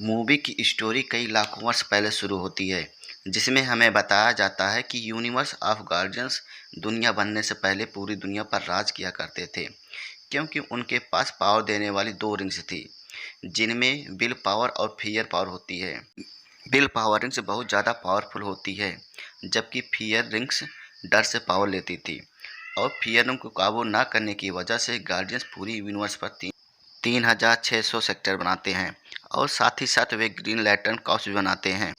Movie की story कई लाखों वर्ष पहले शुरू होती है, जिसमें हमें बताया जाता है कि यूनिवर्स ऑफ गार्डियंस दुनिया बनने से पहले पूरी दुनिया पर राज किया करते थे, क्योंकि उनके पास पावर देने वाली दो रिंग्स थी, जिनमें विल पावर और फियर पावर होती है। विल पावर रिंग्स बहुत ज़्यादा पावरफुल होती है, जबकि फियर रिंग्स डर से पावर लेती थी, और फियर रिंग को काबू ना करने की वजह से गार्डियंस पूरी यूनिवर्स पर 3600 सेक्टर बनाते हैं, और साथ ही साथ वे ग्रीन लैंटर्न कॉर्प्स भी बनाते हैं।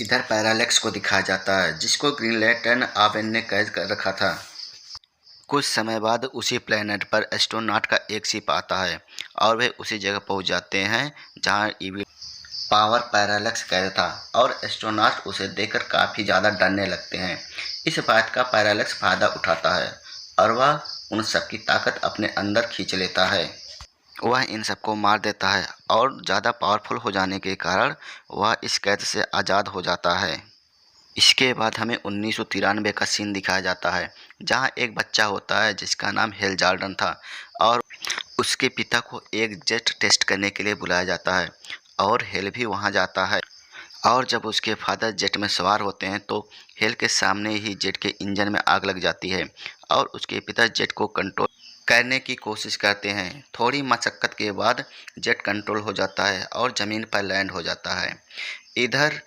इधर पैरालेक्स को दिखाया जाता है, जिसको ग्रीन लैंटर्न आवेन ने कैद कर रखा था। कुछ समय बाद उसी प्लेनेट पर एस्ट्रोनॉट का एक शिप आता है, और वे उसी जगह पहुंच जाते हैं जहां इविल पावर पैरालेक्स कैद था, और एस्ट्रोनॉट उसे देखकर काफ़ी ज़्यादा डरने लगते हैं। इस बात का पैरालेक्स फ़ायदा उठाता है, और वह उन सबकी ताकत अपने अंदर खींच लेता है। वह इन सबको मार देता है, और ज़्यादा पावरफुल हो जाने के कारण वह इस कैद से आज़ाद हो जाता है। इसके बाद हमें 1993 का सीन दिखाया जाता है, जहां एक बच्चा होता है जिसका नाम हेल जॉर्डन था, और उसके पिता को एक जेट टेस्ट करने के लिए बुलाया जाता है, और हेल भी वहां जाता है। और जब उसके फादर जेट में सवार होते हैं तो हेल के सामने ही जेट के इंजन में आग लग जाती है, और उसके पिता जेट को कंट्रोल करने की कोशिश करते हैं। थोड़ी मशक्क़त के बाद जेट कंट्रोल हो जाता है और ज़मीन पर लैंड हो जाता है। इधर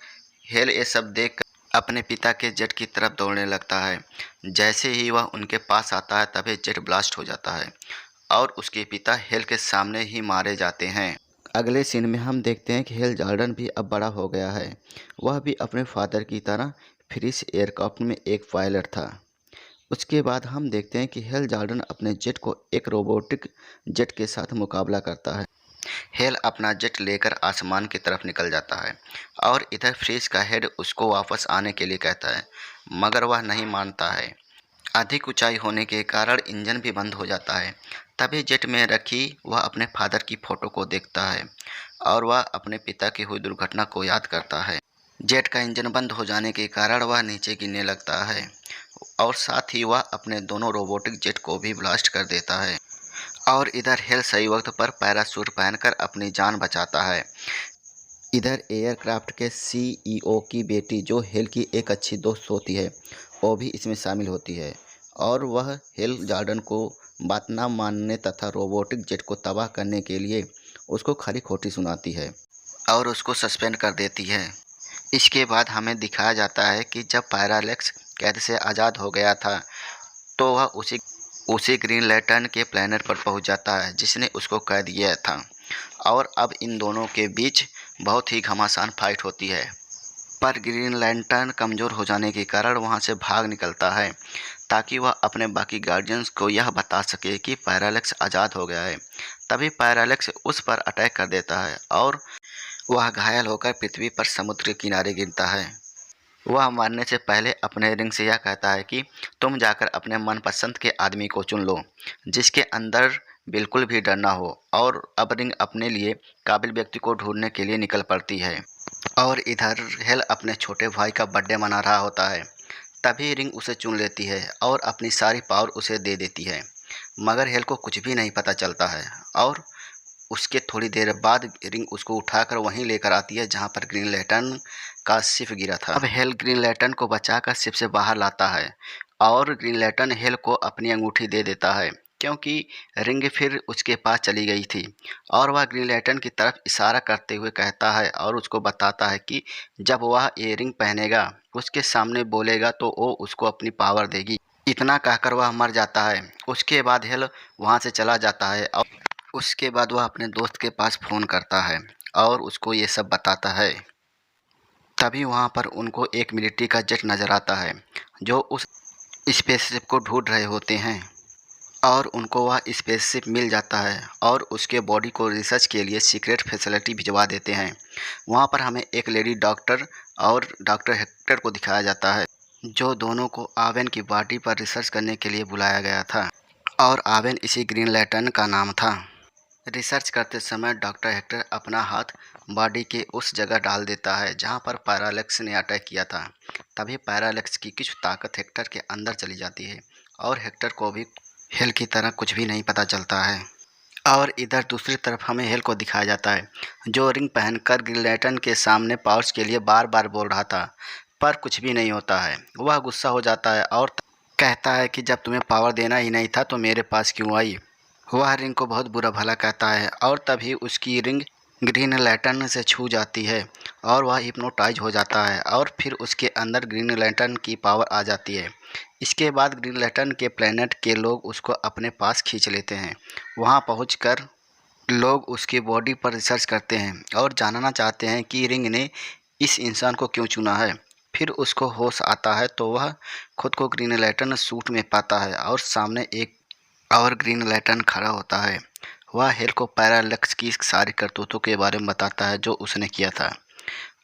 हेल ये सब देख अपने पिता के जेट की तरफ दौड़ने लगता है। जैसे ही वह उनके पास आता है तभी जेट ब्लास्ट हो जाता है, और उसके पिता हेल के सामने ही मारे जाते हैं। अगले सीन में हम देखते हैं कि हेल जॉर्डन भी अब बड़ा हो गया है। वह भी अपने फादर की तरह फ्रिश एयरक्राफ्ट में एक पायलट था। उसके बाद हम देखते हैं कि हेल जॉर्डन अपने जेट को एक रोबोटिक जेट के साथ मुकाबला करता है। हेल अपना जेट लेकर आसमान की तरफ निकल जाता है, और इधर फ्रिश का हेड उसको वापस आने के लिए कहता है, मगर वह नहीं मानता है। अधिक ऊंचाई होने के कारण इंजन भी बंद हो जाता है। तभी जेट में रखी वह अपने फादर की फ़ोटो को देखता है, और वह अपने पिता की हुई दुर्घटना को याद करता है। जेट का इंजन बंद हो जाने के कारण वह नीचे गिरने लगता है, और साथ ही वह अपने दोनों रोबोटिक जेट को भी ब्लास्ट कर देता है। और इधर हेल सही वक्त पर पैराशूट पहनकर अपनी जान बचाता है। इधर एयरक्राफ्ट के सीईओ की बेटी, जो हेल की एक अच्छी दोस्त होती है, वो भी इसमें शामिल होती है, और वह हेल जॉर्डन को बात ना मानने तथा रोबोटिक जेट को तबाह करने के लिए उसको खरी खोटी सुनाती है, और उसको सस्पेंड कर देती है। इसके बाद हमें दिखाया जाता है कि जब पैरालेक्स कैद से आज़ाद हो गया था, तो वह उसी ग्रीन लैंटर्न के प्लेनेट पर पहुंच जाता है जिसने उसको कैद किया था, और अब इन दोनों के बीच बहुत ही घमासान फाइट होती है। पर ग्रीन लैंटर्न कमज़ोर हो जाने के कारण वहां से भाग निकलता है, ताकि वह अपने बाकी गार्डियंस को यह बता सके कि पैरालेक्स आज़ाद हो गया है। तभी पैरालेक्स उस पर अटैक कर देता है, और वह घायल होकर पृथ्वी पर समुद्र के किनारे गिरता है। वह मरने से पहले अपने रिंग से यह कहता है कि तुम जाकर अपने मनपसंद के आदमी को चुन लो, जिसके अंदर बिल्कुल भी डर ना हो। और अब रिंग अपने लिए काबिल व्यक्ति को ढूंढने के लिए निकल पड़ती है। और इधर हेल अपने छोटे भाई का बर्थडे मना रहा होता है। तभी रिंग उसे चुन लेती है और अपनी सारी पावर उसे दे देती है, मगर हेल को कुछ भी नहीं पता चलता है। और उसके थोड़ी देर बाद रिंग उसको उठाकर वहीं लेकर आती है जहां पर ग्रीन लैंटर्न का शिप गिरा था। अब हेल ग्रीन लैंटर्न को बचाकर शिप से बाहर लाता है, और ग्रीन लैंटर्न हेल को अपनी अंगूठी दे देता है, क्योंकि रिंग फिर उसके पास चली गई थी। और वह ग्रीन लैंटर्न की तरफ इशारा करते हुए कहता है, और उसको बताता है कि जब वह ये रिंग पहनेगा, उसके सामने बोलेगा, तो वो उसको अपनी पावर देगी। इतना कहकर वह मर जाता है। उसके बाद हेल वहाँ से चला जाता है, और उसके बाद वह अपने दोस्त के पास फ़ोन करता है और उसको ये सब बताता है। तभी वहाँ पर उनको एक मिलिट्री का जेट नज़र आता है, जो उस स्पेसशिप को ढूंढ रहे होते हैं, और उनको वह स्पेसशिप मिल जाता है, और उसके बॉडी को रिसर्च के लिए सीक्रेट फैसिलिटी भिजवा देते हैं। वहाँ पर हमें एक लेडी डॉक्टर और डॉक्टर हेक्टर को दिखाया जाता है, जो दोनों को आवेन की बॉडी पर रिसर्च करने के लिए बुलाया गया था, और आवेन इसी ग्रीन लैंटर्न का नाम था। रिसर्च करते समय डॉक्टर हेक्टर अपना हाथ बॉडी के उस जगह डाल देता है जहां पर पैरालेक्स ने अटैक किया था। तभी पैरालेक्स की कुछ ताकत हेक्टर के अंदर चली जाती है, और हेक्टर को भी हेल की तरह कुछ भी नहीं पता चलता है। और इधर दूसरी तरफ हमें हेल को दिखाया जाता है, जो रिंग पहनकर ग्रीन लैंटर्न के सामने पावर्स के लिए बार बार बोल रहा था, पर कुछ भी नहीं होता है। वह गुस्सा हो जाता है और कहता है कि जब तुम्हें पावर देना ही नहीं था तो मेरे पास क्यों आई। वह रिंग को बहुत बुरा भला कहता है और तभी उसकी रिंग ग्रीन लैंटर्न से छू जाती है और वह हिप्नोटाइज हो जाता है और फिर उसके अंदर ग्रीन लैंटर्न की पावर आ जाती है। इसके बाद ग्रीन लैंटर्न के प्लेनेट के लोग उसको अपने पास खींच लेते हैं। वहां पहुंचकर लोग उसकी बॉडी पर रिसर्च करते हैं और जानना चाहते हैं कि रिंग ने इस इंसान को क्यों चुना है। फिर उसको होश आता है तो वह खुद को ग्रीन लैंटर्न सूट में पाता है और सामने एक और ग्रीन लैंटर्न खड़ा होता है। वह हेल को पैरालेक्स की सारी करतूतों के बारे में बताता है जो उसने किया था।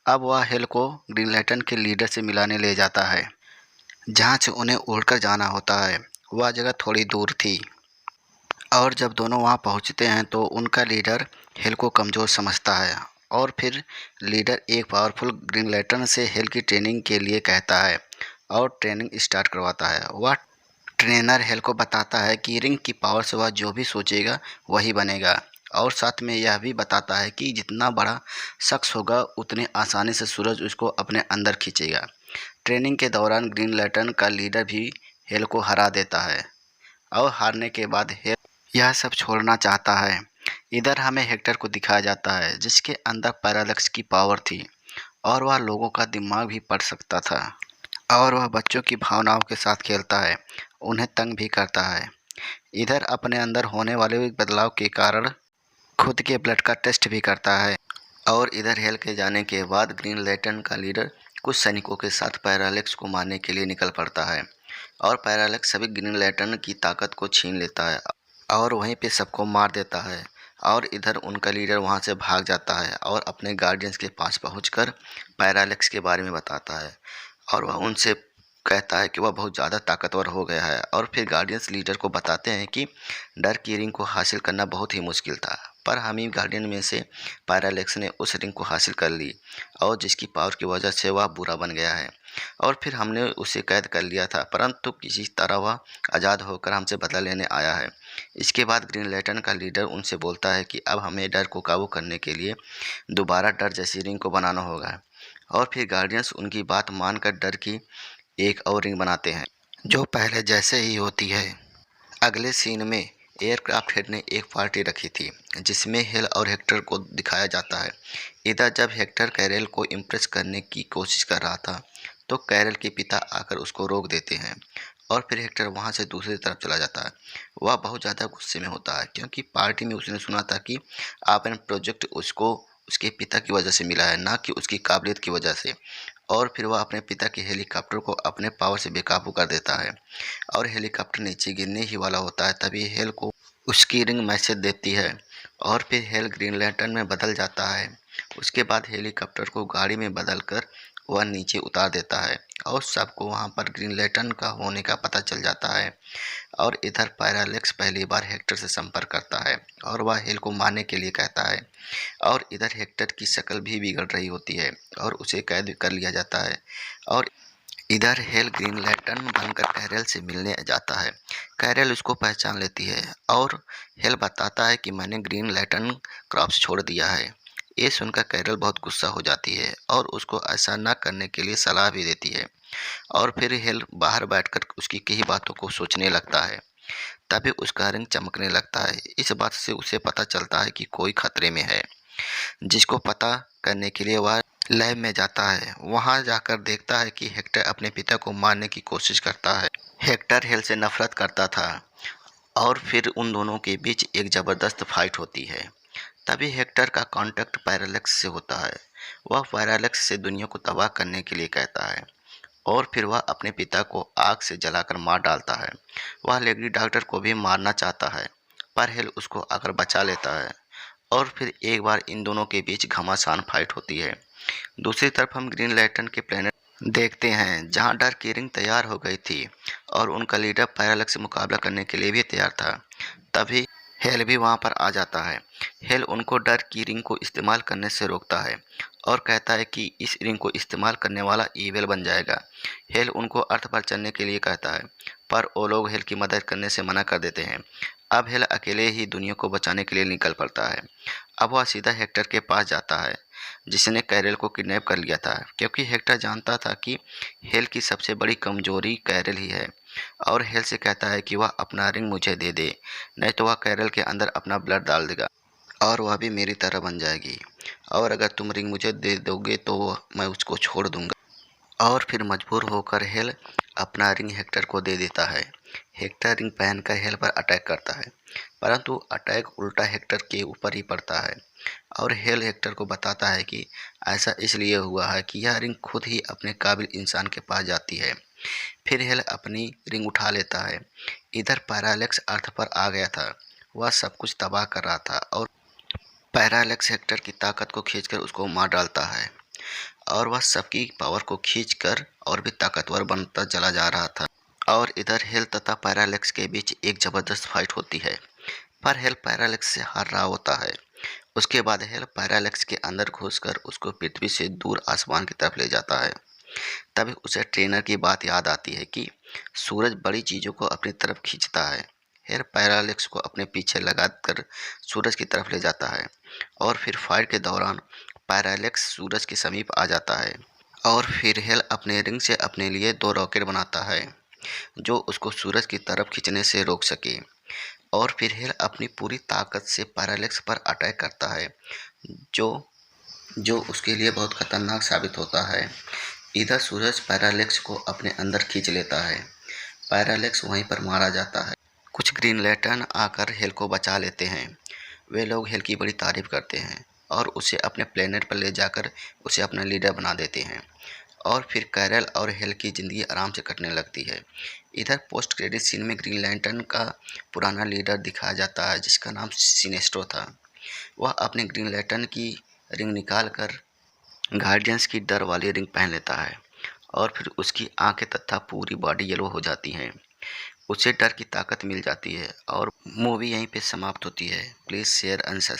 अब वह हेल को ग्रीन लैंटर्न के लीडर से मिलाने ले जाता है, जहाँ से उन्हें उड़कर जाना होता है। वह जगह थोड़ी दूर थी और जब दोनों वहां पहुंचते हैं तो उनका लीडर हेल को कमज़ोर समझता है और फिर लीडर एक पावरफुल ग्रीन लैंटर्न से हेल की ट्रेनिंग के लिए कहता है और ट्रेनिंग स्टार्ट करवाता है। वह ट्रेनर हेल को बताता है कि रिंग की पावर से वह जो भी सोचेगा वही बनेगा और साथ में यह भी बताता है कि जितना बड़ा शख्स होगा उतने आसानी से सूरज उसको अपने अंदर खींचेगा। ट्रेनिंग के दौरान ग्रीन लैंटर्न का लीडर भी हेल को हरा देता है और हारने के बाद हेल यह सब छोड़ना चाहता है। इधर हमें हेक्टर को दिखाया जाता है जिसके अंदर पैरालेक्स की पावर थी और वह लोगों का दिमाग भी पढ़ सकता था और वह बच्चों की भावनाओं के साथ खेलता है, उन्हें तंग भी करता है। इधर अपने अंदर होने वाले बदलाव के कारण खुद के ब्लड का टेस्ट भी करता है और इधर हेल के जाने के बाद ग्रीन लैंटर्न का लीडर कुछ सैनिकों के साथ पैरालेक्स को मारने के लिए निकल पड़ता है और पैरालेक्स सभी ग्रीन लैंटर्न की ताकत को छीन लेता है और वहीं पे सबको मार देता है। और इधर उनका लीडर वहां से भाग जाता है और अपने गार्डियंस के पास पहुंचकर पैरालेक्स के बारे में बताता है और वह उनसे कहता है कि वह बहुत ज़्यादा ताकतवर हो गया है। और फिर गार्डियंस लीडर को बताते हैं कि डर की रिंग को हासिल करना बहुत ही मुश्किल था, पर हम ही गार्डियन में से पैरालेक्स ने उस रिंग को हासिल कर ली और जिसकी पावर की वजह से वह बुरा बन गया है और फिर हमने उसे कैद कर लिया था, परंतु किसी तरह वह आज़ाद होकर हमसे बदला लेने आया है। इसके बाद ग्रीन लैंटर्न का लीडर उनसे बोलता है कि अब हमें डर को काबू करने के लिए दोबारा डर जैसी रिंग को बनाना होगा और फिर गार्डियंस उनकी बात मानकर डर की एक और रिंग बनाते हैं जो पहले जैसे ही होती है। अगले सीन में एयरक्राफ्ट हेड ने एक पार्टी रखी थी जिसमें हेल और हेक्टर को दिखाया जाता है। इधर जब हेक्टर कैरल को इम्प्रेस करने की कोशिश कर रहा था तो कैरल के पिता आकर उसको रोक देते हैं और फिर हेक्टर वहां से दूसरी तरफ चला जाता है। वह बहुत ज़्यादा गुस्से में होता है क्योंकि पार्टी में उसने सुना था कि आपन प्रोजेक्ट उसको उसके पिता की वजह से मिला है, ना कि उसकी काबिलियत की वजह से। और फिर वह अपने पिता के हेलीकॉप्टर को अपने पावर से बेकाबू कर देता है और हेलीकॉप्टर नीचे गिरने ही वाला होता है। तभी हेल को उसकी रिंग मैसेज देती है और फिर हेल ग्रीन लैंटर्न में बदल जाता है। उसके बाद हेलीकॉप्टर को गाड़ी में बदलकर वह नीचे उतार देता है और सबको वहां पर ग्रीन लैंटर्न का होने का पता चल जाता है। और इधर पैरालेक्स पहली बार हेक्टर से संपर्क करता है और वह हेल को मारने के लिए कहता है और इधर हेक्टर की शक्ल भी बिगड़ रही होती है और उसे कैद कर लिया जाता है। और इधर हेल ग्रीन लैंटर्न बनकर कैरल से मिलने जाता है। कैरल उसको पहचान लेती है और हेल बताता है कि मैंने ग्रीन लैंटर्न क्रॉप्स छोड़ दिया है। ये सुनकर कैरल बहुत गुस्सा हो जाती है और उसको ऐसा न करने के लिए सलाह भी देती है और फिर हेल बाहर बैठकर उसकी कई बातों को सोचने लगता है। तभी उसका रंग चमकने लगता है। इस बात से उसे पता चलता है कि कोई खतरे में है, जिसको पता करने के लिए वह लैब में जाता है। वहां जाकर देखता है कि हेक्टर अपने पिता को मारने की कोशिश करता है। हेक्टर हेल से नफरत करता था और फिर उन दोनों के बीच एक ज़बरदस्त फाइट होती है। तभी हेक्टर का कांटेक्ट पैरालेक्स से होता है। वह पैरालेक्स से दुनिया को तबाह करने के लिए कहता है और फिर वह अपने पिता को आग से जलाकर मार डालता है। वह लेडी डॉक्टर को भी मारना चाहता है पर हेल उसको आकर बचा लेता है और फिर एक बार इन दोनों के बीच घमासान फाइट होती है। दूसरी तरफ हम ग्रीन लैंटर्न के प्लेनेट देखते हैं जहां डर की रिंग तैयार हो गई थी और उनका लीडर पैरालेक्स से मुकाबला करने के लिए भी तैयार था। तभी हेल भी वहां पर आ जाता है। हेल उनको डर की रिंग को इस्तेमाल करने से रोकता है और कहता है कि इस रिंग को इस्तेमाल करने वाला ईविल बन जाएगा। हेल उनको अर्थ पर चलने के लिए कहता है पर वो लोग हेल की मदद करने से मना कर देते हैं। अब हेल अकेले ही दुनिया को बचाने के लिए निकल पड़ता है। अब वह सीधा हेक्टर के पास जाता है जिसने कैरल को किडनैप कर लिया था, क्योंकि हेक्टर जानता था कि हेल की सबसे बड़ी कमजोरी कैरल ही है। और हेल से कहता है कि वह अपना रिंग मुझे दे दे, नहीं तो वह कैरल के अंदर अपना ब्लड डाल देगा और वह भी मेरी तरह बन जाएगी। और अगर तुम रिंग मुझे दे दोगे तो मैं उसको छोड़ दूंगा। और फिर मजबूर होकर हेल अपना रिंग हेक्टर को दे देता है। हेक्टर रिंग पहनकर हेल पर अटैक करता है, परंतु अटैक उल्टा हेक्टर के ऊपर ही पड़ता है। और हेल हेक्टर को बताता है कि ऐसा इसलिए हुआ है कि यह रिंग खुद ही अपने काबिल इंसान के पास जाती है। फिर हेल अपनी रिंग उठा लेता है। इधर पैरालेक्स अर्थ पर आ गया था। वह सब कुछ तबाह कर रहा था और पैरालेक्स हेक्टर की ताकत को खींचकर उसको मार डालता है। और वह सबकी पावर को खींचकर और भी ताकतवर बनता चला जा रहा था। और इधर हेल तथा पैरालेक्स के बीच एक जबरदस्त फाइट होती है, पर हेल पैरालेक्स से हार रहा होता है। उसके बाद हेल पैरालेक्स के अंदर घुसकर उसको पृथ्वी से दूर आसमान की तरफ ले जाता है। तभी उसे ट्रेनर की बात याद आती है कि सूरज बड़ी चीज़ों को अपनी तरफ खींचता है। हेल पैरालेक्स को अपने पीछे लगाकर सूरज की तरफ ले जाता है और फिर फाइट के दौरान पैरालेक्स सूरज के समीप आ जाता है। और फिर हेल अपने रिंग से अपने लिए 2 रॉकेट बनाता है जो उसको सूरज की तरफ खींचने से रोक सके। और फिर हेल अपनी पूरी ताकत से पैरालेक्स पर अटैक करता है, जो जो उसके लिए बहुत खतरनाक साबित होता है। इधर सूरज पैरालेक्स को अपने अंदर खींच लेता है। पैरालेक्स वहीं पर मारा जाता है। कुछ ग्रीन लैंटर्न आकर हेल को बचा लेते हैं। वे लोग हेल की बड़ी तारीफ करते हैं और उसे अपने प्लेनेट पर ले जाकर उसे अपना लीडर बना देते हैं। और फिर कैरल और हेल की ज़िंदगी आराम से कटने लगती है। इधर पोस्ट क्रेडिट सीन में ग्रीन लैंटर्न का पुराना लीडर दिखाया जाता है जिसका नाम सिनेस्ट्रो था। वह अपने ग्रीन लैंटर्न की रिंग निकाल कर गार्डियंस की डर वाली रिंग पहन लेता है और फिर उसकी आंखें तथा पूरी बॉडी येलो हो जाती हैं। उसे डर की ताकत मिल जाती है और मूवी यहीं पे समाप्त होती है। Please share and subscribe.